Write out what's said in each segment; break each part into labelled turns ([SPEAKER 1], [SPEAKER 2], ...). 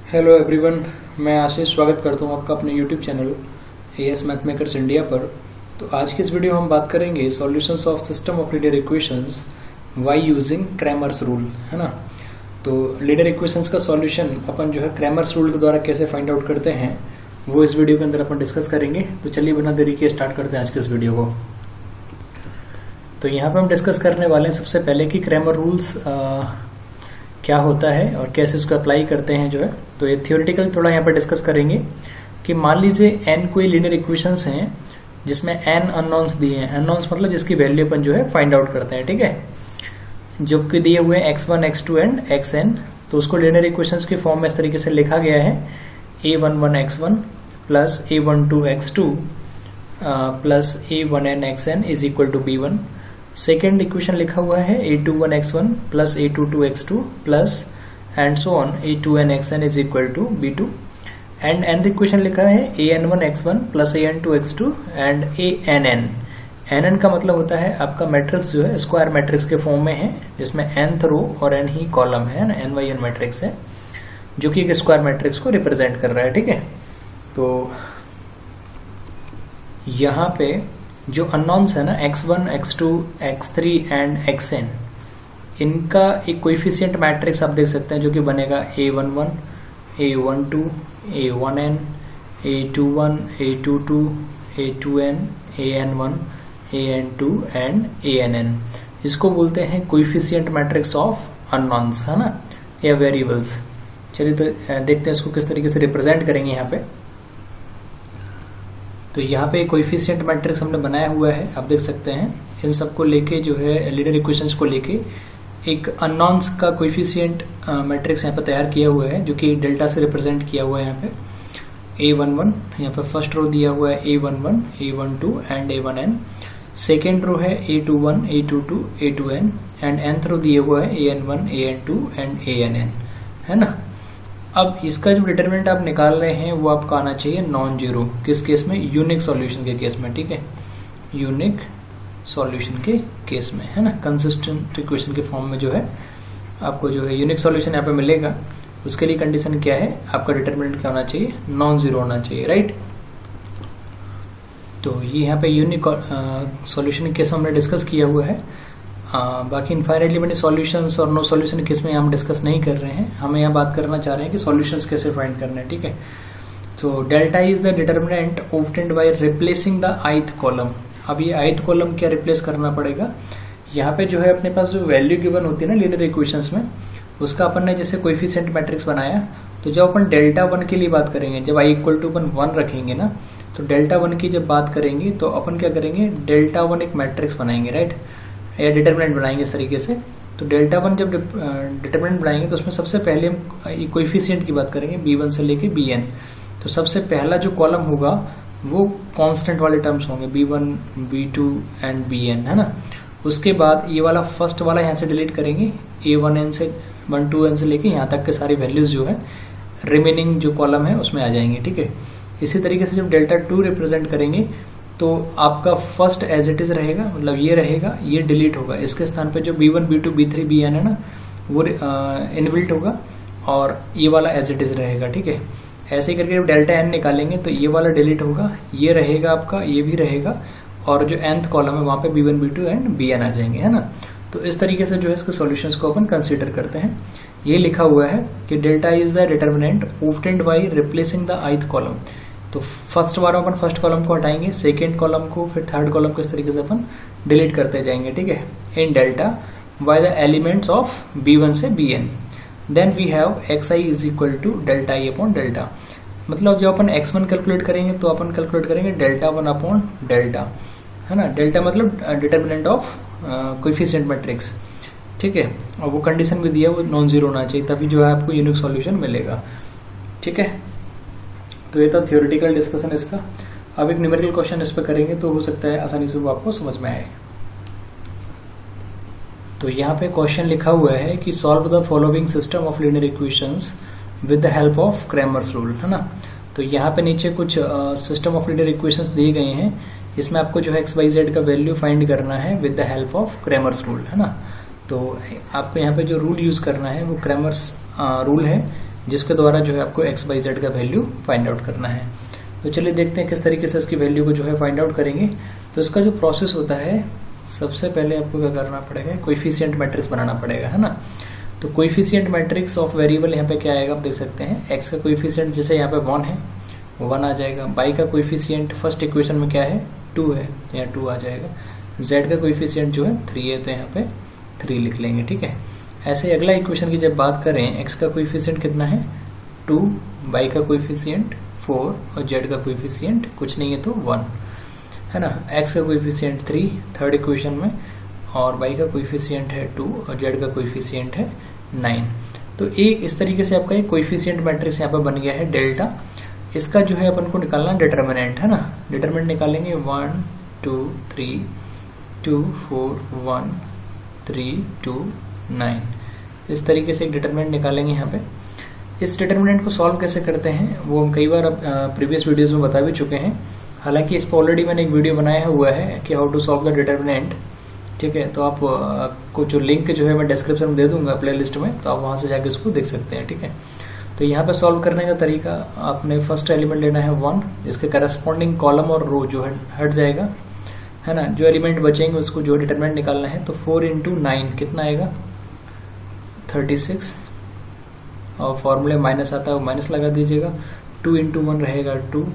[SPEAKER 1] Hello everyone, मैं आशीष स्वागत करता हूँ आपका अपने यूट्यूब चैनल एएस मैथमेकर्स इंडिया पर। तो आज की इस वीडियो में हम बात करेंगे solutions of system of linear equations by using Cramer's rule, है ना। तो लीनियर इक्वेशंस का सॉल्यूशन अपन जो है क्रैमर्स रूल के द्वारा कैसे फाइंड आउट करते हैं वो इस वीडियो के अंदर अपन डिस्कस करेंगे। तो चलिए बिना देरी के स्टार्ट करते हैं आज के इस वीडियो को। तो यहाँ पे हम डिस्कस करने वाले हैं सबसे पहले कि क्रैमर रूल्स क्या होता है और कैसे उसको अप्लाई करते हैं जो है। तो ये थियोरेटिकल थोड़ा यहाँ पर डिस्कस करेंगे कि मान लीजिए n कोई लीनियर इक्वेशंस हैं जिसमें n अननोन्स दिए हैं। अननोन्स मतलब जिसकी वैल्यू अपन जो है फाइंड आउट करते हैं, ठीक है। जो कि दिए हुए हैं x1, x2 एंड xn, तो उसको लीनियर इक्वेशंस के फॉर्म में इस तरीके से लिखा गया है a11x1 plus a12x2 plus a1n xn is equal to b1। Second equation लिखा हुआ है a21x1 plus a22x2 plus and so on a2n xn is equal to b2। And nth equation लिखा है an1x1 plus an2x2 and ann। nn का मतलब होता है आपका मैट्रिक्स जो है स्क्वायर मैट्रिक्स के फॉर्म में है, जिसमें nth रो और n ही कॉलम है ना, n by n मैट्रिक्स है जो कि एक स्क्वायर मैट्रिक्स को रिप्रेजेंट कर रहा है, ठीक है। तो यहाँ पे जो अननोन्स है ना x1, x2, x3 and xn, इनका एक कोएफिशिएंट मैट्रिक्स आप देख सकते हैं जो कि बनेगा a11, a12, a1n, a21, a22, a2n, an1, an2 and ann। इसको बोलते हैं कोएफिशिएंट मैट्रिक्स ऑफ अननोन्स, है ना, या वेरिएबल्स। चलिए तो देखते हैं इसको किस तरीके से रिप्रेजेंट करेंगे यहाँ पे। तो यहाँ पे कोएफिशिएंट मैट्रिक्स हमने बनाया हुआ है, आप देख सकते हैं। इन सबको लेके जो है लीनियर इक्वेशंस को लेके एक अननोन्स का कोएफिशिएंट मैट्रिक्स यहाँ पे तैयार किया हुआ है जो कि डेल्टा से रिप्रेजेंट किया हुआ है। यहाँ पे a11, यहाँ पे फर्स्ट रो दिया हुआ है a11, a12 and a1n। Second row है a21, a22, a2n and nth रो दिया हुआ है an1, an2 एंड ann, है ना। अब इसका जो डिटरमिनेंट आप निकाल रहे हैं वो आपका आना चाहिए नॉन जीरो। किस केस में? यूनिक सॉल्यूशन के केस में, ठीक है। यूनिक सॉल्यूशन के केस में, है ना। कंसिस्टेंट इक्वेशन के फॉर्म में जो है आपको जो है यूनिक सॉल्यूशन यहाँ पे मिलेगा। उसके लिए कंडीशन क्या है? आपका डिटरमिनेंट क्या होना चाहिए? नॉन जीरो होना चाहिए, राइट। तो ये यहाँ पे यूनिक सॉल्यूशन के केस में हमने डिस्कस किया हुआ है। बाकी इनफाइनाइट लिमिटेड सॉल्यूशंस और नो सॉल्यूशन केस में हम डिस्कस नहीं कर रहे हैं। हमें यहाँ बात करना चाह रहे हैं कि सॉल्यूशंस कैसे फाइंड करने हैं, ठीक है। तो delta is the determinant obtained by replacing the ith column. अब ये ith कॉलम क्या रिप्लेस करना पड़ेगा? यहाँ पे जो है अपने पास जो वैल्यू गिवन होती है ना लीनियर इक्वेशंस में, उसका अपन ने जैसे कोएफिशिएंट मैट्रिक्स बनाया, तो जब अपन डेल्टा 1 के लिए बात करेंगे, जब i इक्वल टू अपन 1 रखेंगे ना, तो डेल्टा 1 की जब बात करेंगे तो अपन क्या करेंगे? डेल्टा 1 एक मैट्रिक्स बनाएंगे, राइट, या डिटरमिनेंट बनाएंगे इस तरीके से। तो डेल्टा 1 जब डिटरमिनेंट बनाएंगे तो उसमें सबसे पहले हम कोएफिशिएंट की बात करेंगे b1 से लेके bn। तो सबसे पहला जो कॉलम होगा वो कांस्टेंट वाले टर्म्स होंगे b1, b2 एंड bn, है ना। उसके बाद ये वाला फर्स्ट वाला यहाँ से डिलीट करेंगे, a1n से 1 to n से लेके यहाँ तक के सारी वैल्यूज जो है रिमेनिंग जो कॉलम है उसमें आ जाएंगे, ठीक है। इसी तरीके से जब डेल्टा 2 रिप्रेजेंट करेंगे तो आपका फर्स्ट एज इट इज रहेगा, मतलब ये रहेगा, ये डिलीट होगा। इसके स्थान पे जो b1, b2, b3, bn है ना, वो इनबिल्ट होगा और ये वाला एज इट इज रहेगा, ठीक है। ऐसे ही करके जब डेल्टा n निकालेंगे तो ये वाला डिलीट होगा, ये रहेगा आपका, ये भी रहेगा, और जो nth कॉलम है वहां पे b1, b2 एंड bn आ जाएंगे, है ना। तो इस तरीके से जो है इसके सॉल्यूशंस को अपन कंसीडर करते हैं। ये लिखा हुआ है कि delta is the determinant obtained by replacing the ith column. तो फर्स्ट बार अपन फर्स्ट कॉलम को हटाएंगे, सेकेंड कॉलम को, फिर थर्ड कॉलम को इस तरीके से अपन डिलीट करते जाएंगे, ठीक है। In delta by the elements of b1 से bn, then we have xi is equal to delta i upon delta. मतलब जब अपन x1 कैलकुलेट करेंगे तो अपन कैलकुलेट करेंगे डेल्टा 1 अपॉन डेल्टा, है ना। डेल्टा मतलब डिटरमिनेंट ऑफ कोएफिशिएंट मैट्रिक्स, ठीक है। और वो कंडीशन भी दिया, वो नॉन जीरो होना चाहिए, तभी जो है आपको यूनिक सॉल्यूशन मिलेगा, ठीक है। तो ये था थियोरेटिकल डिस्कशन इसका। अब एक न्यूमेरिकल क्वेश्चन इस पर करेंगे तो हो सकता है आसानी से वो आपको समझ में आए। तो यहाँ पे क्वेश्चन लिखा हुआ है कि solve the following system of linear equations with the help of Cramer's rule, है ना। तो यहाँ पे नीचे कुछ सिस्टम ऑफ लीनियर इक्वेशंस दिए गए हैं। इसमें आपको जो है XYZ का वैल्यू फाइंड करना है with the help of Cramer's rule, है ना। तो आपको यहाँ पे जो रूल यूज करना है वो क्रैमर्स रूल है जिसके द्वारा जो है आपको एक्स बाई जेड का वैल्यू फाइंड आउट करना है। तो चलिए देखते हैं किस तरीके से इसकी वैल्यू को जो है फाइंड आउट करेंगे। तो इसका जो प्रोसेस होता है, सबसे पहले आपको क्या करना पड़ेगा, कोएफिशिएंट मैट्रिक्स बनाना पड़ेगा, है ना। तो कोएफिशिएंट मैट्रिक्स ऑफ वेरिएबल यहाँ पे क्या आएगा आप देख सकते हैं। एक्स का कोएफिशिएंट जैसे यहाँ पे 1 है, 1 आ जाएगा। बाई का कोएफिशिएंट फर्स्ट इक्वेशन में क्या है, 2 है, यहाँ 2 आ जाएगा। जेड का कोएफिशिएंट जो है 3 है, तो यहाँ पे 3 लिख लेंगे, ठीक है। ऐसे अगला इक्वेशन की जब बात करें, एक्स का कोएफिशिएंट कितना है 2, बाई का कोएफिशिएंट 4 और जेड का कोएफिशिएंट कुछ नहीं है तो 1, है ना। एक्स का कोएफिशिएंट 3 थर्ड इक्वेशन में, और बाई का कोएफिशिएंट है 2 और जेड का कोएफिशिएंट है 9। तो एक इस तरीके से आपका एक कोएफिशिएंट मैट्रिक्स यहाँ पे बन गया है डेल्टा। इसका जो है अपन को निकालना डिटरमिनेंट, है ना। डिटरमिनेंट निकालेंगे 1 2 3 2 4 1 3 2 9। इस तरीके से एक डिटरमिनेंट निकालेंगे यहाँ पे। इस डिटरमिनेंट को सॉल्व कैसे करते हैं वो हम कई बार प्रीवियस वीडियोस में बता भी चुके हैं। हालांकि इस पर ऑलरेडी मैंने एक वीडियो बनाया हुआ है कि how to solve the determinant, ठीक है। तो आप को जो लिंक जो है मैं डिस्क्रिप्शन में दे दूंगा प्ले लिस्ट में, तो आप वहां से जाके उसको देख सकते हैं, ठीक है। तो यहाँ पे सॉल्व करने का तरीका, आपने फर्स्ट एलिमेंट लेना है 1, इसके करस्पॉन्डिंग कॉलम और रो जो है हट जाएगा, है ना। जो एलिमेंट बचेंगे उसको जो डिटरमिनेंट निकालना है। तो 4 × 9 कितना आएगा 36, और फॉर्मूले माइनस आता है वो माइनस लगा दीजिएगा। 2 × 1 रहेगा 2,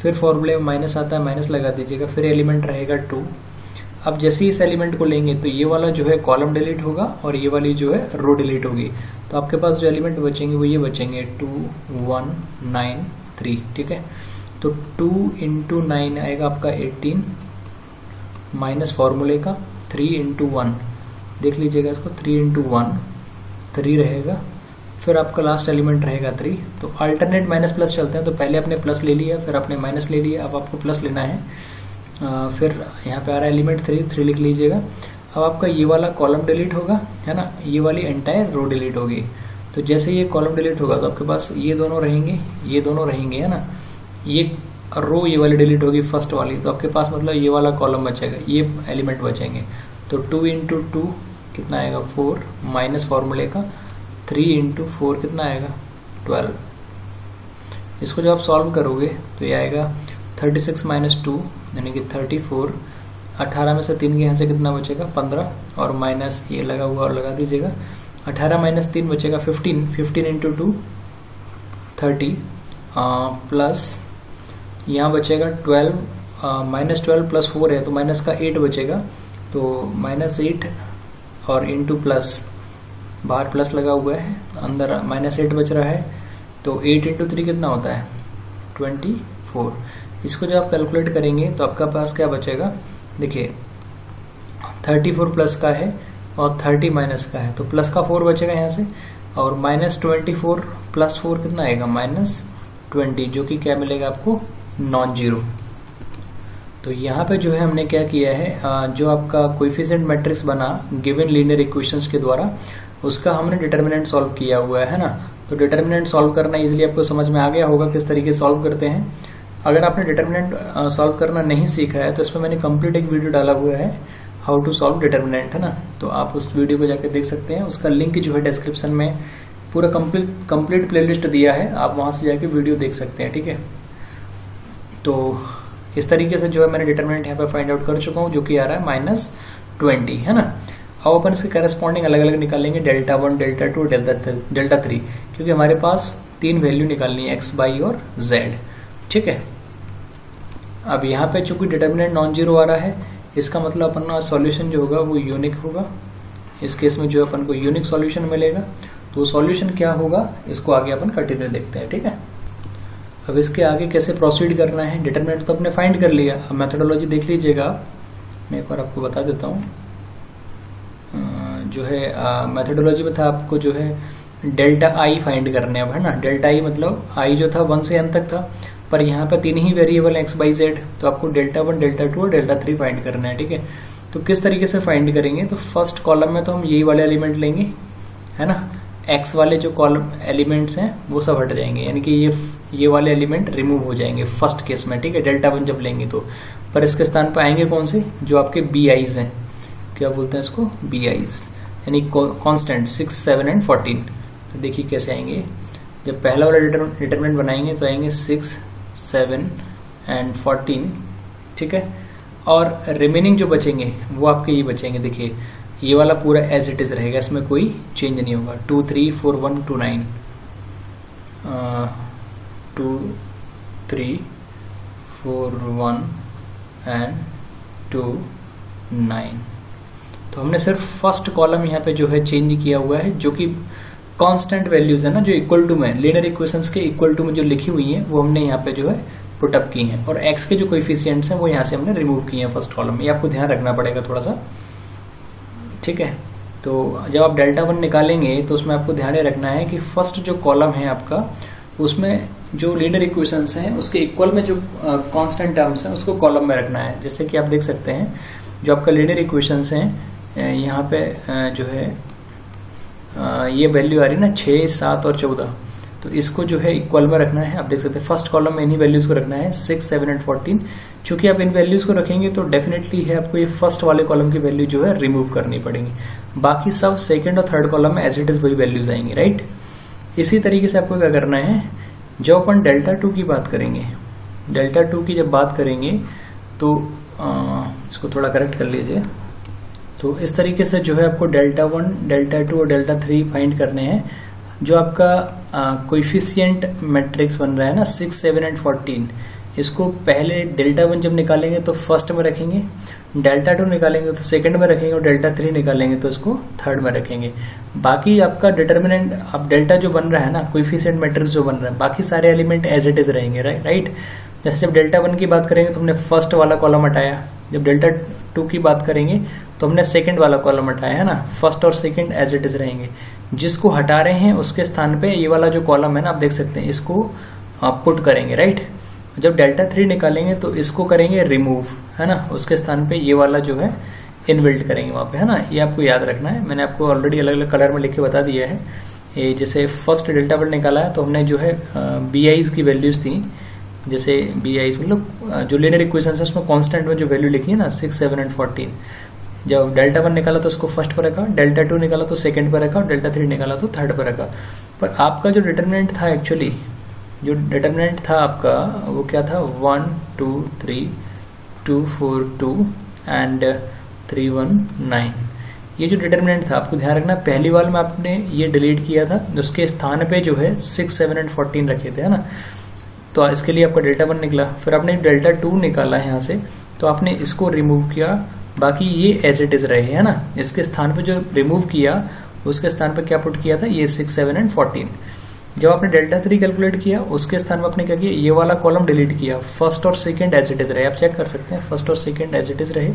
[SPEAKER 1] फिर फॉर्मूले में माइनस आता है माइनस लगा दीजिएगा, फिर एलिमेंट रहेगा 2। अब जैसे ही इस एलिमेंट को लेंगे तो ये वाला जो है कॉलम डिलीट होगा और ये वाली जो है रो डिलीट होगी। तो आपके पास जो एलिमेंट बचेंगे वो ये बचेंगे 2 1 9 3, ठीक है। तो 2 × 9 आएगा आपका 18 माइनस फॉर्मूले का 3 × 1, देख लीजिएगा इसको, 3 × 1 3 रहेगा, फिर आपका लास्ट एलिमेंट रहेगा 3। तो अल्टरनेट माइनस प्लस चलते हैं, तो पहले आपने प्लस ले लिया, फिर आपने माइनस ले लिया, अब आपको प्लस लेना है। फिर यहाँ पे आ रहा है एलिमेंट 3 लिख लीजिएगा। अब आपका ये वाला कॉलम डिलीट होगा, है ना, ये वाली एंटायर रो डिलीट होगी। तो जैसे ये कॉलम डिलीट होगा तो आपके पास ये दोनों रहेंगे, ये दोनों रहेंगे, है ना। ये रो ये वाली डिलीट होगी फर्स्ट वाली, तो आपके पास मतलब ये वाला कॉलम बचेगा, ये एलिमेंट बचेंगे। तो 2 × 2 कितना आएगा 4 माइनस फॉर्मूले का 3 × 4 कितना आएगा 12। इसको जब आप सॉल्व करोगे तो ये आएगा 36 - 2 यानी कि 34। 18 में से 3 के यहाँ से कितना बचेगा 15, और माइनस ये लगा हुआ और लगा दीजिएगा। 18 - 3 बचेगा 15, 15 × 2 30, प्लस यहाँ बचेगा 12, -12 + 4 है तो माइनस का 8 बचेगा, तो -8 और इंटू प्लस, बाहर प्लस लगा हुआ है, अंदर -8 बच रहा है। तो 8 × 3 कितना होता है 24। इसको जब आप कैलकुलेट करेंगे तो आपका पास क्या बचेगा, देखिए 34 प्लस का है और 30 माइनस का है, तो प्लस का 4 बचेगा यहाँ से, और -24 + 4 कितना आएगा -20, जो कि क्या मिलेगा आपको नॉन जीरो। तो यहाँ पे जो है हमने क्या किया है, जो आपका कोएफिशिएंट मैट्रिक्स बना गिवन लीनियर इक्वेशंस के द्वारा, उसका हमने डिटरमिनेंट सॉल्व किया हुआ है ना। तो डिटरमिनेंट सॉल्व करना इजीली आपको समझ में आ गया होगा किस तरीके से सॉल्व करते हैं। अगर आपने डिटरमिनेंट सॉल्व करना नहीं सीखा है तो इसमें मैंने कंप्लीट एक वीडियो डाला हुआ है हाउ टू सॉल्व डिटरमिनेंट, है ना। तो आप उस वीडियो को जाकर देख सकते हैं, उसका लिंक जो है डिस्क्रिप्शन में पूरा कंप्लीट प्लेलिस्ट दिया है, आप वहां से जाके वीडियो देख सकते हैं, ठीक है। तो इस तरीके से जो है मैंने डिटरमिनेंट यहाँ पे फाइंड आउट कर चुका हूँ, जो कि आ रहा है -20, है ना। अब अपन इसके करस्पॉन्डिंग अलग अलग निकालेंगे, Δ1 Δ2 Δ3, क्योंकि हमारे पास 3 वैल्यू निकालनी है x, y और z, ठीक है। अब यहाँ पे चूंकि डिटरमिनेंट नॉन जीरो आ रहा है, इसका मतलब अपना सॉल्यूशन जो होगा वो यूनिक होगा। इस केस में जो अपन को यूनिक सॉल्यूशन मिलेगा, तो सॉल्यूशन क्या होगा इसको आगे अपन कंटिन्यू देखते हैं, ठीक है। अब इसके आगे कैसे प्रोसीड करना है, डिटरमिनेंट तो आपने फाइंड कर लिया, अब मेथोडोलॉजी देख लीजिएगा आप, मैं एक बार आपको बता देता हूँ। जो है मेथोडोलॉजी में था आपको जो है Δi फाइंड करने, अब है ना। Δi मतलब i जो था 1 से n तक था, पर यहाँ पे 3 ही वेरिएबल x, y, z, तो आपको Δ1 Δ2 और Δ3 फाइंड करना है, ठीक है। तो किस तरीके से फाइंड करेंगे, तो फर्स्ट कॉलम में तो हम यही वाले एलिमेंट लेंगे, है ना। x वाले जो कॉलम एलिमेंट्स हैं वो सब हट जाएंगे, यानी कि ये वाले एलिमेंट रिमूव हो जाएंगे फर्स्ट केस में, ठीक है। Δ1 जब लेंगे तो, पर इसके स्थान पर आएंगे कौन से, जो आपके bi's हैं, क्या बोलते हैं इसको, bi's, यानी कांस्टेंट 6, 7 और 14। तो देखिए कैसे आएंगे। जब पहला वाला डिटरमिनेंट बनाएंगे तो आएंगे 6, 7 एंड 14, ठीक है। और रिमेनिंग जो बचेंगे वो आपके ये बचेंगे, देखिए ये वाला पूरा एज इट इज रहेगा, इसमें कोई चेंज नहीं होगा। 2, 3, 4, 1, 2, 9, 2, 3, 4, 1 एंड 2, 9। तो हमने सिर्फ फर्स्ट कॉलम यहाँ पे जो है चेंज किया हुआ है, जो कि कांस्टेंट वैल्यूज है ना, जो इक्वल टू में लीनियर इक्वेशंस के इक्वल टू में जो लिखी हुई है वो हमने यहाँ पे जो है पुटअप की हैं, और एक्स के जो कोएफिशिएंट्स हैं वो यहाँ से हमने रिमूव किए हैं फर्स्ट कॉलम में। ये आपको ध्यान रखना पड़ेगा थोड़ा सा, ठीक है। तो जब आप डेल्टा 1 निकालेंगे तो उसमें आपको ध्यान रखना है कि फर्स्ट जो कॉलम है आपका, उसमें जो लीनियर इक्वेशंस हैं उसके इक्वल में जो कांस्टेंट टर्म्स हैं उसको कॉलम में रखना है। जैसे कि आप देख सकते हैं जो आपका लीनियर इक्वेशंस हैं यहाँ पे जो है ये वैल्यू आ रही है ना 6, 7 और 14, तो इसको जो है इक्वल में रखना है। आप देख सकते हैं फर्स्ट कॉलम में इन्हीं वैल्यूज को रखना है 6, 7 एंड 14। चूंकि आप इन वैल्यूज को रखेंगे तो डेफिनेटली है आपको ये फर्स्ट वाले कॉलम की वैल्यू जो है रिमूव करनी पड़ेगी, बाकी सब सेकंड और थर्ड कॉलम में एज इट इज वही वैल्यूज आएंगी, राइट। इसी तरीके से आपको क्या करना है, जब अपन डेल्टा 2 की बात करेंगे, डेल्टा 2 की जब बात करेंगे तो इसको थोड़ा करेक्ट कर लीजिए। तो इस तरीके से जो है आपको डेल्टा 1, डेल्टा 2 और डेल्टा 3 फाइंड करने हैं। जो आपका कोएफिशिएंट मैट्रिक्स बन रहा है ना 6, 7 एंड 14, इसको पहले डेल्टा 1 जब निकालेंगे तो फर्स्ट में रखेंगे, डेल्टा 2 निकालेंगे तो सेकंड में रखेंगे, और डेल्टा 3 निकालेंगे तो इसको थर्ड में रखेंगे। बाकी आपका डिटर्मिनेंट, अब डेल्टा जो बन रहा है ना कोएफिशिएंट मैट्रिक्स जो बन रहा है, बाकी सारे एलिमेंट एज इट इज रहेंगे, राइट। जैसे जब डेल्टा 1 की बात करेंगे तो हमने फर्स्ट वाला कॉलम हटाया, जब डेल्टा 2 की बात करेंगे तो हमने सेकंड वाला कॉलम हटाया है ना, फर्स्ट और सेकंड एज इट इज रहेंगे। जिसको हटा रहे हैं उसके स्थान पे ये वाला जो कॉलम है ना, आप देख सकते हैं, इसको पुट करेंगे, राइट। जब डेल्टा 3 निकालेंगे तो इसको करेंगे रिमूव, है ना, उसके स्थान पे ये वाला जो है इनबिल्ट करेंगे वहां पे, है ना। ये आपको याद रखना है, मैंने आपको ऑलरेडी अलग अलग कलर में लिख के बता दिया है। ये जैसे फर्स्ट डेल्टा 1 निकाला है तो हमने जो है BI's की वैल्यूज थी, जैसे BI's मतलब जो लीनियर इक्वेशंस है उसमें कांस्टेंट में जो वैल्यू लिखी है ना 6, 7 एंड 14, जब डेल्टा 1 निकाला तो उसको फर्स्ट पर रखा, डेल्टा 2 निकाला तो सेकंड पर रखा, और डेल्टा 3 निकाला तो थर्ड पर रखा। पर आपका जो डिटरमिनेंट था, एक्चुअली जो डिटरमिनेंट था आपका वो क्या था, 1, 2, 3, 2, 4, 2 एंड 3, 1, 9। ये जो डिटरमिनेंट था आपको ध्यान रखना, पहली बार में आपने ये डिलीट किया था, उसके स्थान पे जो है 6, 7 एंड 14 रखे थे, है ना। तो इसके लिए आपका डेल्टा 1 निकला, फिर आपने डेल्टा 2 निकाला यहाँ से तो आपने इसको रिमूव किया, बाकी ये एज इट इज रहे, है ना। इसके स्थान पे जो रिमूव किया उसके स्थान पे क्या पुट किया था, ये 6, 7 एंड 14। जब आपने डेल्टा 3 कैलकुलेट किया उसके स्थान पे आपने क्या किया, ये वाला कॉलम डिलीट किया, फर्स्ट और सेकंड एज इट इज रहे, आप चेक कर सकते हैं फर्स्ट और सेकंड एज इट इज रहे,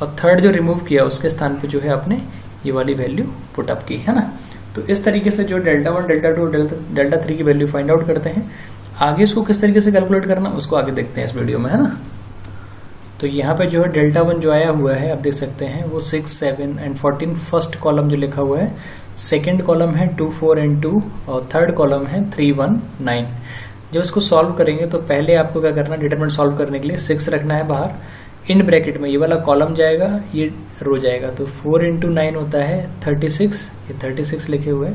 [SPEAKER 1] और थर्ड जो रिमूव किया उसके स्थान पे जो है आपने ये वाली वैल्यू पुट अप की, है ना। तो इस तरीके से जो डेल्टा 1, डेल्टा 2 डेल्टा 3 की वैल्यू फाइंड आउट करते हैं। आगे इसको किस तरीके से कैलकुलेट करना उसको आगे देखते हैं इस वीडियो में, है ना। तो यहाँ पे जो है डेल्टा 1 जो आया हुआ है आप देख सकते हैं वो 6, 7 एंड 14 फर्स्ट कॉलम जो लिखा हुआ है, सेकंड कॉलम है 2, 4 एंड 2, और थर्ड कॉलम है 3, 1, 9। जब इसको सॉल्व करेंगे तो पहले आपको क्या करना है, डिटरमिनेंट सॉल्व करने के लिए 6 रखना है बाहर, इन ब्रैकेट में ये वाला कॉलम जाएगा, ये रो जाएगा, तो 4 इंटू 9 होता है 36, ये 36 लिखे हुए,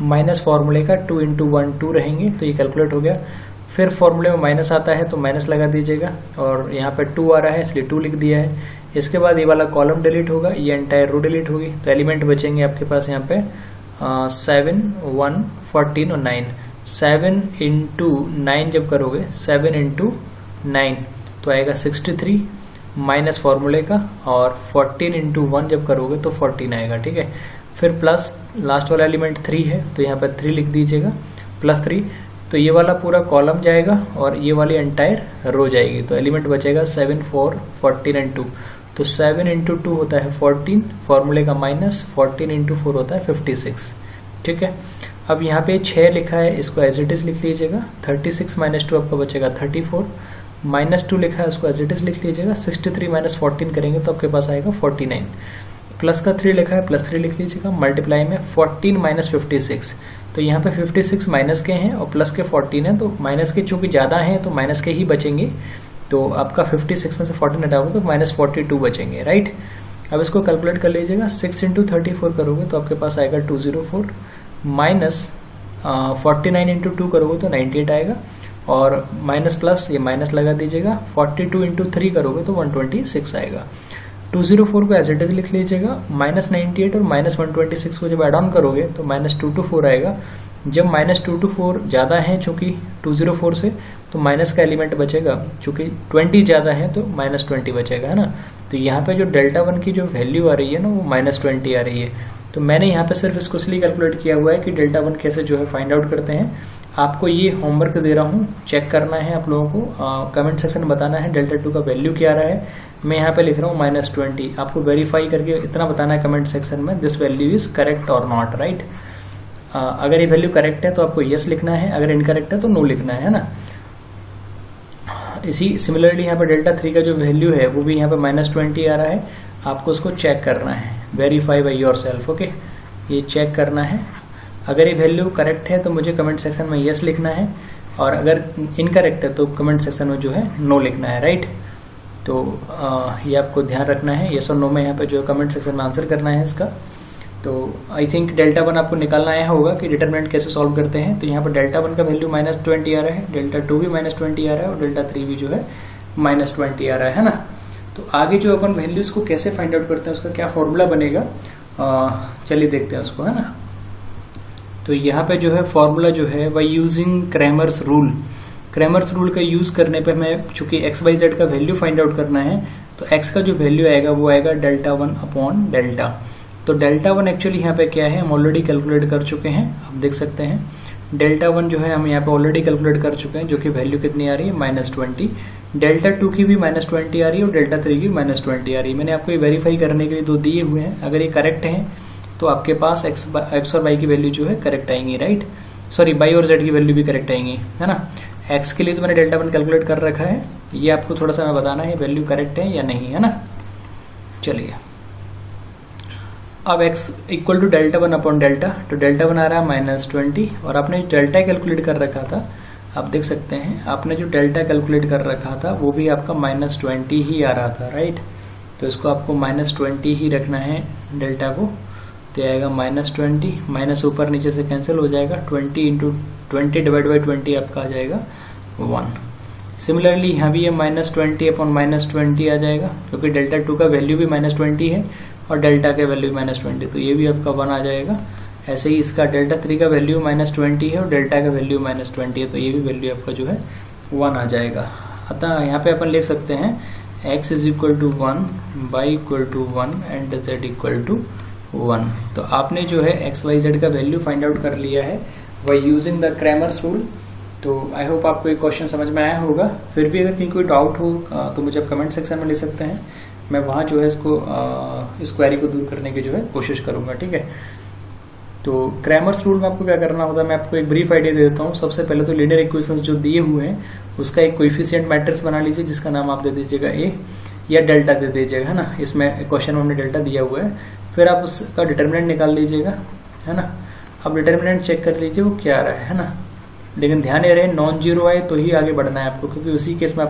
[SPEAKER 1] माइनस फॉर्मूले का 2 इंटू 1 2 रहेंगे, तो ये कैलकुलेट हो गया। फिर फॉर्मूले में माइनस आता है तो माइनस लगा दीजिएगा, और यहाँ पे 2 आ रहा है इसलिए 2 लिख दिया है। इसके बाद ये वाला कॉलम डिलीट होगा, ये एंटायर रो डिलीट होगी, तो एलिमेंट बचेंगे आपके पास यहाँ पे 7, 1, 14 और 9। 7 इंटू 9 जब करोगे 7 इंटू 9 तो आएगा 63 माइनस फॉर्मूले का, और 14 इंटू 1 जब करोगे तो 14 आएगा, ठीक है। फिर प्लस लास्ट वाला एलिमेंट 3 है तो यहाँ पर 3 लिख दीजिएगा, प्लस 3, तो ये वाला पूरा कॉलम जाएगा और ये वाली एंटायर रो जाएगी, तो एलिमेंट बचेगा 7, 4, 14 एंड 2, तो 7 इंटू 2 होता है 14, फॉर्मूले का माइनस, 14 इंटू 4 होता है 56, ठीक है। अब यहाँ पे 6 लिखा है, इसको एज इट इज लिख लीजिएगा, 36 माइनस 2 आपका बचेगा 34, माइनस 2 लिखा है उसको एज इट इज लिख लीजिएगा, 63 माइनस 14 करेंगे तो आपके पास आएगा 49, प्लस का 3 लिखा है प्लस 3 लिख लीजिएगा, मल्टीप्लाई में 14 माइनस 56, तो यहाँ पे 56 माइनस के हैं और प्लस के 14 है, तो माइनस के चूंकि ज्यादा हैं तो माइनस के ही बचेंगे, तो आपका 56 में से 14 हटाओगे तो माइनस 42 बचेंगे, राइट। अब इसको कैलकुलेट कर लीजिएगा, 6 इंटू 34 करोगे तो आपके पास आएगा 204 माइनस 49 इंटू 2 करोगे तो 98 आएगा, और माइनस प्लस ये माइनस लगा दीजिएगा, 42 इंटू 3 करोगे तो 126 आएगा। 204 को एज इट इज लिख लीजिएगा, -98 और -126 को जब एड ऑन करोगे तो -224 आएगा। जब -224 ज्यादा है चूंकि 204 से, तो माइनस का एलिमेंट बचेगा, चूंकि 20 ज्यादा है तो -20 बचेगा, है ना। तो यहाँ पे जो डेल्टा 1 की जो वैल्यू आ रही है ना वो -20 आ रही है। तो मैंने यहाँ पे सिर्फ इसको इसलिए कैलकुलेट किया हुआ है कि डेल्टा 1 कैसे जो है फाइंड आउट करते हैं। आपको ये होमवर्क दे रहा हूँ, चेक करना है आप लोगों को, कमेंट सेक्शन में बताना है डेल्टा 2 का वैल्यू क्या आ रहा है। मैं यहाँ पे लिख रहा हूँ -20, आपको वेरीफाई करके इतना बताना है कमेंट सेक्शन में, दिस वैल्यू इज करेक्ट और नॉट, राइट। अगर ये वैल्यू करेक्ट है तो आपको यस लिखना है, अगर इनकरेक्ट है तो नो लिखना है ना। इसी सिमिलरली यहाँ पे डेल्टा 3 का जो वैल्यू है वो भी यहाँ पे -20 आ रहा है, आपको उसको चेक करना है, वेरीफाई बाय योरसेल्फ, ओके। ये चेक करना है, अगर ये वैल्यू करेक्ट है तो मुझे कमेंट सेक्शन में यस लिखना है, और अगर इनकरेक्ट है तो कमेंट सेक्शन में जो है नो लिखना है, राइट। तो ये आपको ध्यान रखना है, यस और नो में यहाँ पे जो कमेंट सेक्शन में आंसर करना है इसका। तो आई थिंक डेल्टा 1 आपको निकालना आया होगा कि डिटरमिनेंट कैसे सॉल्व करते हैं। तो यहाँ पर डेल्टा 1 का वैल्यू -20 आ रहा है, डेल्टा 2 भी -20 आ रहा है, और डेल्टा 3 भी जो है -20 आ रहा है ना। तो आगे जो अपन वैल्यूज को कैसे फाइंड आउट करते हैं, उसका क्या फॉर्मूला बनेगा, चलिए देखते हैं उसको, है ना। तो यहाँ पे जो है फॉर्मूला जो है bye using Cramer's rule, Cramer's rule का यूज करने पे हमें चूंकि XYZ का वैल्यू फाइंड आउट करना है, तो x का जो वैल्यू आएगा वो आएगा डेल्टा 1 अपॉन डेल्टा। तो डेल्टा 1 एक्चुअली यहाँ पे क्या है, हम ऑलरेडी कैलकुलेट कर चुके हैं, आप देख सकते हैं। डेल्टा 1 जो है हम यहाँ पे ऑलरेडी कैलकुलेट कर चुके हैं, जो कि वैल्यू कितनी आ रही है -20। डेल्टा 2 की भी -20 आ रही है, और डेल्टा 3 की -20 आ रही है। मैंने आपको ये वेरीफाई करने के लिए दो दिए हुए हैं, अगर ये करेक्ट है तो आपके पास x और y की वैल्यू जो है करेक्ट आएंगी, राइट। सॉरी, y और z की वैल्यू भी करेक्ट आएंगी, है ना। x के लिए तो मैंने डेल्टा 1 कैलकुलेट कर रखा है, ये आपको थोड़ा सा मैं बताना है वैल्यू करेक्ट है या नहीं, है ना। चलिए, अब x equal to delta 1 upon delta, तो डेल्टा 1 आ रहा है -20, और आपने डेल्टा कैलकुलेट कर रखा था, आप देख सकते हैं आपने जो डेल्टा कैलकुलेट कर रखा था वो भी आपका -20 ही आ रहा था, राइट। तो इसको आपको -20 ही रखना है डेल्टा को, तो आएगा -20, माइनस ऊपर नीचे से कैंसिल हो जाएगा, 20 इंटू 20 डिवाइड बाई 20 आपका आ जाएगा 1। सिमिलरली यहाँ भी ये -20 अपॉन -20 आ जाएगा, क्योंकि डेल्टा 2 का वैल्यू भी -20 है और डेल्टा का वैल्यू -20, तो ये भी आपका 1 आ जाएगा। ऐसे ही इसका डेल्टा 3 का वैल्यू -20 है और डेल्टा का वैल्यू -20 है, तो ये भी वैल्यू आपका जो है 1 आ जाएगा। अतः यहाँ पे अपन लिख सकते हैं x is equal to 1, y equal to 1 and z equal to 1। तो आपने जो है XYZ का वैल्यू फाइंड आउट कर लिया है by using the Cramer's rule. तो आई होप आपको ये क्वेश्चन समझ में आया होगा। फिर भी अगर कहीं कोई डाउट हो तो मुझे आप कमेंट सेक्शन में लिख सकते हैं, मैं वहां जो है इस क्वेरी को दूर करने की जो है कोशिश करूंगा, ठीक है। तो क्रैमर्स रूल में आपको क्या करना होता है, मैं आपको एक ब्रीफ आइडिया दे देता हूँ। सबसे पहले तो लीनियर इक्वेशंस जो दिए हुए हैं उसका एक कोएफिशिएंट मैट्रिक्स बना लीजिए, जिसका नाम आप दे दीजिएगा A या डेल्टा दे दीजिएगा, है ना। इसमें क्वेश्चन में हमने डेल्टा दिया हुआ है। फिर आप उसका डिटर्मिनेंट निकाल लीजिएगा, है ना। अब डिटर्मिनेंट चेक कर लीजिए वो क्या आ रहा है ना। लेकिन ध्यान ये रहे नॉन जीरो आए तो ही आगे बढ़ना है आपको, क्योंकि उसी केस में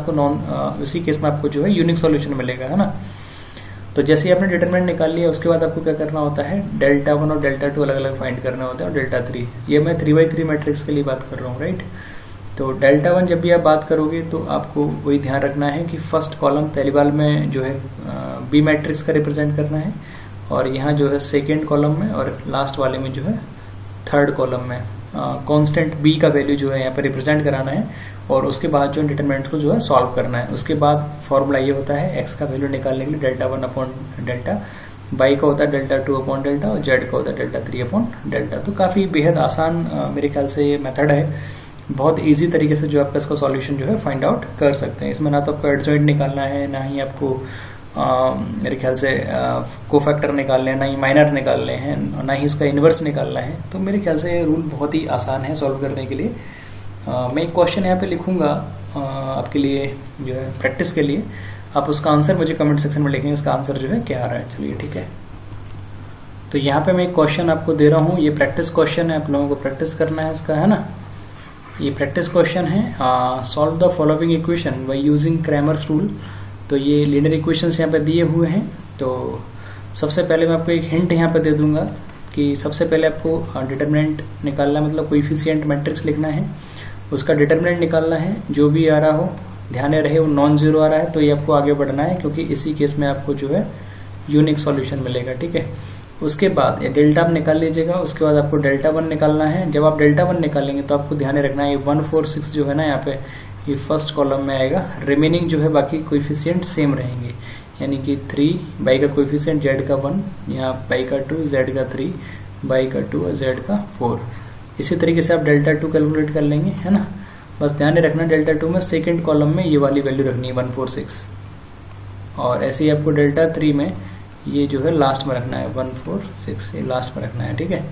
[SPEAKER 1] आपको जो है यूनिक सॉल्यूशन मिलेगा, है ना। तो जैसे ही आपने डिटरमिनेंट निकाल लिया उसके बाद आपको क्या करना होता है, डेल्टा 1 और डेल्टा 2 अलग अलग फाइंड करना होता है, और डेल्टा 3, ये मैं 3x3 मैट्रिक्स के लिए बात कर रहा हूँ, राइट। तो डेल्टा 1 जब भी आप बात करोगे तो आपको वही ध्यान रखना है कि फर्स्ट कॉलम पहली बार में जो है बी मैट्रिक्स का रिप्रेजेंट करना है, और यहाँ जो है सेकेंड कॉलम में, और लास्ट वाले में जो है थर्ड कॉलम में कांस्टेंट बी का वैल्यू जो है यहाँ पर रिप्रेजेंट कराना है, और उसके बाद जो डिटरमिनेंट को जो है सॉल्व करना है। उसके बाद फॉर्मूला ये होता है एक्स का वैल्यू निकालने के लिए डेल्टा 1 अपॉन डेल्टा, वाई का होता है डेल्टा 2 अपॉन डेल्टा, और जेड का होता है डेल्टा 3 अपॉन डेल्टा। तो काफी बेहद आसान मेरे ख्याल से ये मेथड है, बहुत इजी तरीके से जो आपका इसका सॉल्यूशन जो है फाइंड आउट कर सकते हैं। इसमें ना तो आपको एडजॉइंट निकालना है, ना ही आपको मेरे ख्याल से कोफैक्टर निकालने हैं, ना ही माइनर निकालने हैं, ना ही उसका इनवर्स निकालना है। तो मेरे ख्याल से रूल बहुत ही आसान है सॉल्व करने के लिए। मैं एक क्वेश्चन यहाँ पे लिखूंगा आपके लिए जो है प्रैक्टिस के लिए, आप उसका आंसर मुझे कमेंट सेक्शन में लिखेंगे, उसका आंसर जो है क्या आ रहा है। चलिए ठीक है, तो यहाँ पे मैं एक क्वेश्चन आपको दे रहा हूँ, ये प्रैक्टिस क्वेश्चन है, आप लोगों को प्रैक्टिस करना है इसका, है ना। ये प्रैक्टिस क्वेश्चन है, solve the following equation by using Cramer's rule. तो ये लीनियर इक्वेशंस यहाँ पे दिए हुए हैं। तो सबसे पहले मैं आपको एक हिंट यहाँ पे दे दूंगा कि कि सबसे पहले आपको डिटरमिनेंट निकालना, मतलब कोएफिशिएंट मैट्रिक्स लिखना है, उसका डिटरमिनेंट निकालना है। जो भी आ रहा हो ध्यान रहे वो नॉन जीरो आ रहा है तो ये आपको आगे बढ़ना है, क्योंकि इसी केस में आपको जो है यूनिक सॉल्यूशन मिलेगा। ठीक है, उसके बाद डेल्टा आप निकाल लीजिएगा। उसके बाद आपको डेल्टा 1 निकालना है। जब आप डेल्टा 1 निकालेंगे तो आपको ध्यान रखना है 146 जो है ना यहाँ पे ये फर्स्ट कॉलम में आएगा। रिमेनिंग जो है बाकी कोएफिशिएंट सेम रहेंगे, यानी कि 3 बाई का कोएफिशिएंट जेड का 1, यहाँ बाई का 2, जेड का 3, बाई का 2 और जेड का 4। इसी तरीके से आप डेल्टा 2 कैलकुलेट कर लेंगे, है ना। बस ध्यान रखना डेल्टा 2 में सेकेंड कॉलम में ये वाली वैल्यू रखनी है 146, और ऐसे ही आपको डेल्टा 3 में ये जो है लास्ट में रखना है 146, ये लास्ट में रखना है। ठीक है,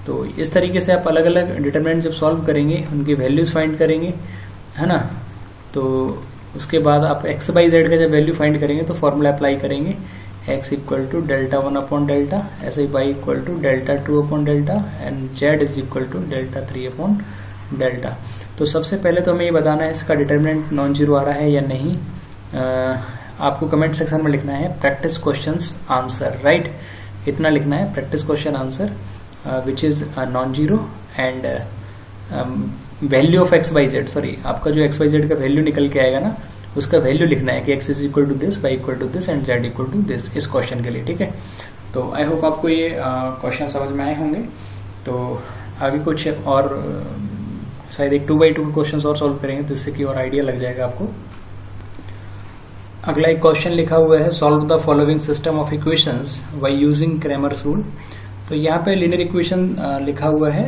[SPEAKER 1] तो इस तरीके से आप अलग अलग डिटरमिनेंट जब सॉल्व करेंगे उनकी वैल्यूज फाइंड करेंगे, है ना। तो उसके बाद आप एक्स बाई जेड का जब वैल्यू फाइंड करेंगे तो फॉर्मूला अप्लाई करेंगे, X equal to delta 1 upon delta, ऐसे ही Y equal to delta 2 upon delta and Z is equal to delta 3 upon delta. तो सबसे पहले तो हमें ये बताना है इसका डिटरमिनेंट नॉन जीरो आ रहा है या नहीं। आपको कमेंट सेक्शन में लिखना है प्रैक्टिस क्वेश्चंस आंसर, राइट, इतना लिखना है practice question answer which is non zero and value of x y z, sorry आपका जो एक्स बाई जेड का वैल्यू निकल के आएगा ना उसका वैल्यू लिखना है कि x is equal to this, y equal to this and z equal to this, इस क्वेश्चन के लिए। ठीक है, तो आई होप आपको ये क्वेश्चन समझ में आए होंगे। तो आगे कुछ और शायद एक 2x2 क्वेश्चन और सॉल्व करेंगे जिससे कि और आइडिया लग जाएगा आपको। अगला एक क्वेश्चन लिखा हुआ है solve the following system of equations by using Cramer's rule. तो यहाँ पे लीनियर इक्वेशन लिखा हुआ है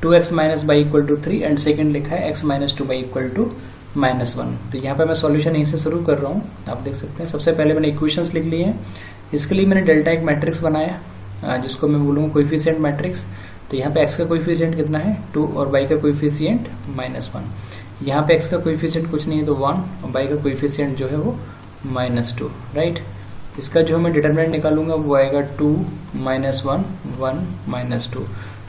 [SPEAKER 1] 2x minus y equal to 3 and second लिखा है x minus 2 y equal to -1। तो यहाँ पे मैं सॉल्यूशन यहीं से शुरू कर रहा हूँ, आप देख सकते हैं। सबसे पहले मैंने इक्वेशंस लिख लिए हैं, इसके लिए मैंने डेल्टा एक मैट्रिक्स बनाया जिसको मैं बोलूँगा कोएफिशिएंट मैट्रिक्स। तो यहाँ पे x का कोएफिशिएंट कितना है 2 और y का कोएफिशिएंट -1। यहाँ पे x का कोएफिशिएंट कुछ नहीं है तो 1 और y का कोएफिशिएंट जो है वो -2, राइट। इसका जो मैं डिटरमिनेंट निकालूंगा वो आएगा 2 -1 1 -2।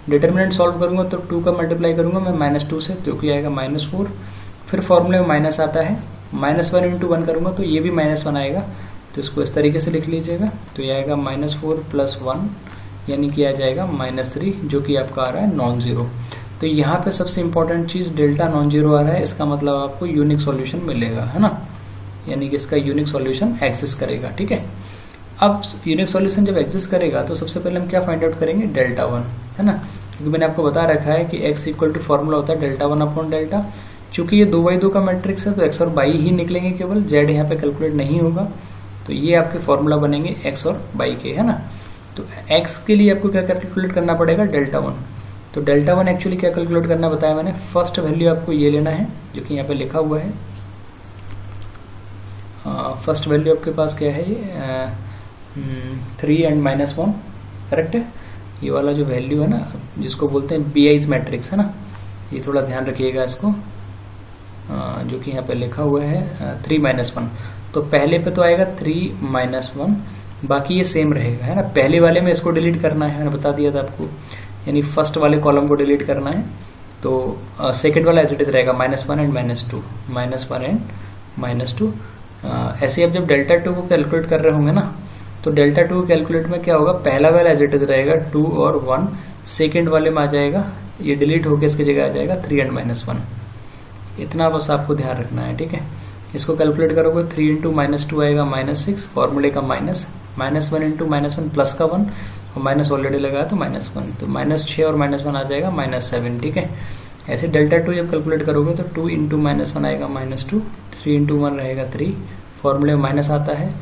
[SPEAKER 1] डिटरमिनेंट सॉल्व करूंगा तो 2 का मल्टीप्लाई करूंगा मैं -2 से, तो क्या आएगा -4। फिर फॉर्मूले में माइनस आता है, -1 इंटू 1 करूंगा तो ये भी -1 आएगा, तो इसको इस तरीके से लिख लीजिएगा। तो ये आएगा -4 प्लस 1 यानी कि आ जाएगा -3, जो कि आपका आ रहा है नॉन जीरो। तो यहाँ पे सबसे इंपॉर्टेंट चीज डेल्टा नॉन जीरो आ रहा है, इसका मतलब आपको यूनिक सॉल्यूशन मिलेगा, है ना, यानी कि इसका यूनिक सॉल्यूशन एग्जिस्ट करेगा। ठीक है, अब यूनिक सॉल्यूशन जब एग्जिस्ट करेगा तो सबसे पहले हम क्या फाइंड आउट करेंगे, डेल्टा 1, है ना, क्योंकि मैंने आपको बता रखा है कि x इक्वल टू फॉर्मूला होता है डेल्टा 1 अपॉन डेल्टा। चूंकि ये 2x2 का मैट्रिक्स है तो x और y ही निकलेंगे केवल, z यहाँ पे कैलकुलेट नहीं होगा। तो ये आपके फॉर्मूला बनेंगे x और y के, है ना। तो x के लिए आपको क्या कैलकुलेट करना पड़ेगा, डेल्टा 1। तो डेल्टा 1 एक्चुअली क्या कैलकुलेट करना बताया मैंने, फर्स्ट वैल्यू आपको ये लेना है जो कि यहाँ पे लिखा हुआ है। फर्स्ट वैल्यू आपके पास क्या है, ये 3 एंड -1, करेक्ट है। ये वाला जो वैल्यू है ना जिसको बोलते हैं बीआईज मैट्रिक्स, है ना, ये थोड़ा ध्यान रखिएगा इसको, जो कि यहाँ पे लिखा हुआ है 3 -1। तो पहले पे तो आएगा 3 -1, बाकी ये सेम रहेगा, है ना। पहले वाले में इसको डिलीट करना है, मैंने बता दिया था आपको, यानी फर्स्ट वाले कॉलम को डिलीट करना है। तो सेकंड वाला एज इट इज रहेगा -1 एंड -2, -1 एंड -2। ऐसे आप जब डेल्टा 2 को कैलकुलेट कर रहे होंगे ना तो डेल्टा 2 कैलकुलेट में क्या होगा, पहला वाला एज इट इज रहेगा 2 और 1, सेकंड वाले में आ जाएगा, ये डिलीट होकर इसकी जगह आ जाएगा 3 एंड -1। इतना बस आपको ध्यान रखना है, ठीक है। इसको कैलकुलेट करोगे 3 इंटू -2 आएगा -6, फॉर्मूले का -1 इंटू -1 प्लस का 1 और माइनस ऑलरेडी लगा तो -1, तो -6 और -1 आ जाएगा -7, ठीक है। ऐसे डेल्टा 2 जब कैलकुलेट करोगे तो 2 इंटू -1 आएगा -2, 3 इंटू 1 रहेगा 3, फॉर्मूले में माइनस आता है,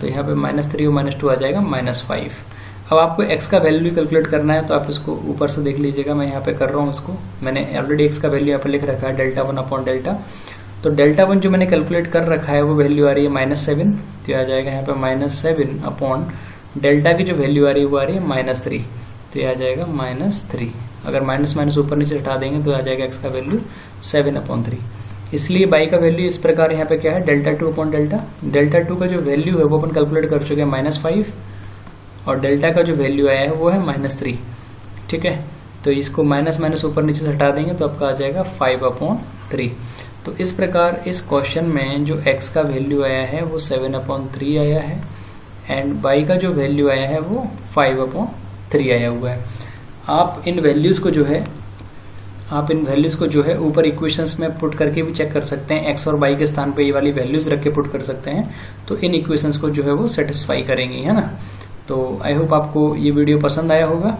[SPEAKER 1] तो यहाँ पे -3 और -2 आ जाएगा -5। अब आपको x का वैल्यू कैलकुलेट करना है तो आप इसको ऊपर से देख लीजिएगा, मैं यहाँ पे कर रहा हूँ इसको, मैंने ऑलरेडी x का वैल्यू यहाँ पे लिख रखा है डेल्टा 1 अपॉन डेल्टा। तो डेल्टा 1 जो मैंने कैलकुलेट कर रखा है वो वैल्यू आ रही है -7, तो आ जाएगा यहाँ पे -7 अपॉन डेल्टा की जो वैल्यू आ रही है वो आ रही है -3, तो यह आ जाएगा -3। अगर माइनस माइनस ऊपर नीचे हटा देंगे तो आ जाएगा x का वैल्यू 7/3। इसलिए y का वैल्यू इस प्रकार यहाँ पे क्या है, डेल्टा 2 अपॉन डेल्टा। डेल्टा 2 का जो वैल्यू है वो अपन कैलकुलेट कर चुके हैं -5, और डेल्टा का जो वैल्यू आया है वो है -3, ठीक है। तो इसको माइनस ऊपर नीचे से हटा देंगे तो आपका आ जाएगा 5/3। तो इस प्रकार इस क्वेश्चन में जो x का वैल्यू आया है वो 7/3 आया है, एंड y का जो वैल्यू आया है वो 5/3 आया हुआ है। आप इन वैल्यूज को जो है ऊपर इक्वेशंस में पुट करके भी चेक कर सकते हैं। x और y के स्थान पे ये वाली वैल्यूज रख के पुट कर सकते हैं, तो इन इक्वेशंस को जो है वो सेटिस्फाई करेंगी, है ना। तो आई होप आपको ये वीडियो पसंद आया होगा।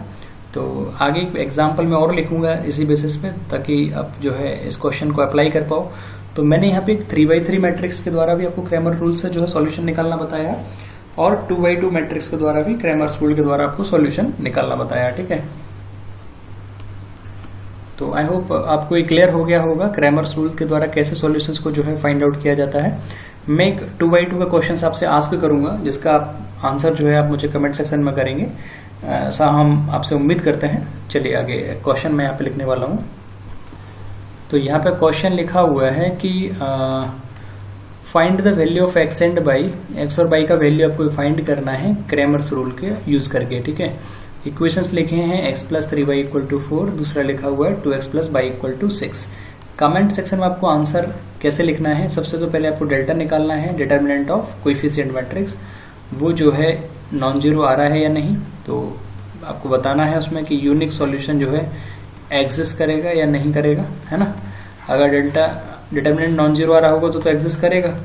[SPEAKER 1] तो आगे एक एग्जाम्पल मैं और लिखूंगा इसी बेसिस पे, ताकि आप जो है इस क्वेश्चन को अप्लाई कर पाओ। तो मैंने यहाँ पे 3x3 मैट्रिक्स के द्वारा भी आपको क्रैमर रूल से जो है सॉल्यूशन निकालना बताया, और 2x2 मैट्रिक्स के द्वारा भी क्रैमर्स रूल के द्वारा आपको सॉल्यूशन निकालना बताया, ठीक है। तो आई होप आपको ये क्लियर हो गया होगा क्रैमर्स रूल के द्वारा कैसे सॉल्यूशंस को जो है फाइंड आउट किया जाता है। मैं एक 2x2 का क्वेश्चन आपसे आस्क करूंगा, जिसका आंसर जो है आप मुझे कमेंट सेक्शन में करेंगे, ऐसा हम आपसे उम्मीद करते हैं। चलिए आगे क्वेश्चन मैं यहाँ पे लिखने वाला हूँ। तो यहाँ पे क्वेश्चन लिखा हुआ है कि find the value of x and y, x और y का वैल्यू आपको फाइंड करना है क्रैमर्स रूल के यूज करके, ठीक है। इक्वेशंस लिखे हैं x + 3y = 4, दूसरा लिखा हुआ है 2x + y = 6। कमेंट सेक्शन में आपको आंसर कैसे लिखना है, सबसे तो पहले आपको डेल्टा निकालना है, डिटर्मिनेंट ऑफ कोएफिशिएंट मैट्रिक्स, वो जो है नॉन जीरो आ रहा है या नहीं। तो आपको बताना है उसमें कि यूनिक सॉल्यूशन जो है एग्जिस्ट करेगा या नहीं करेगा, है ना। अगर डिटर्मिनेंट नॉन जीरो आ रहा होगा तो एग्जिस्ट करेगा,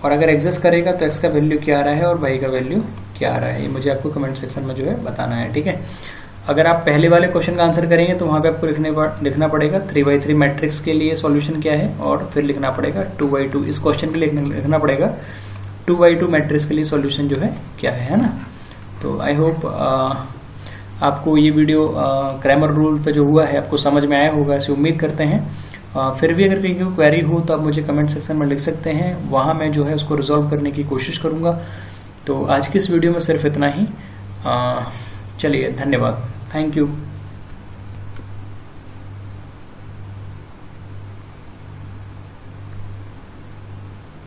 [SPEAKER 1] और अगर एग्जिस्ट करेगा तो x का वैल्यू क्या आ रहा है और y का वैल्यू क्या आ रहा है, ये मुझे आपको कमेंट सेक्शन में जो है बताना है, ठीक है। अगर आप पहले वाले क्वेश्चन का आंसर करेंगे तो वहां पे आपको लिखना पड़ेगा 3x3 मैट्रिक्स के लिए सॉल्यूशन क्या है, और फिर लिखना पड़ेगा 2x2, इस क्वेश्चन के लिए लिखना पड़ेगा 2x2 मैट्रिक्स के लिए सॉल्यूशन जो है क्या है ना। तो आई होप आपको ये वीडियो क्रैमर रूल पे जो हुआ है आपको समझ में आया होगा, ऐसी उम्मीद करते हैं। फिर भी अगर कहीं क्वेरी हो तो आप मुझे कमेंट सेक्शन में लिख सकते हैं, वहां मैं जो है उसको रिजॉल्व करने की कोशिश करूंगा। तो आज की इस वीडियो में सिर्फ इतना ही। चलिए, धन्यवाद, थैंक यू।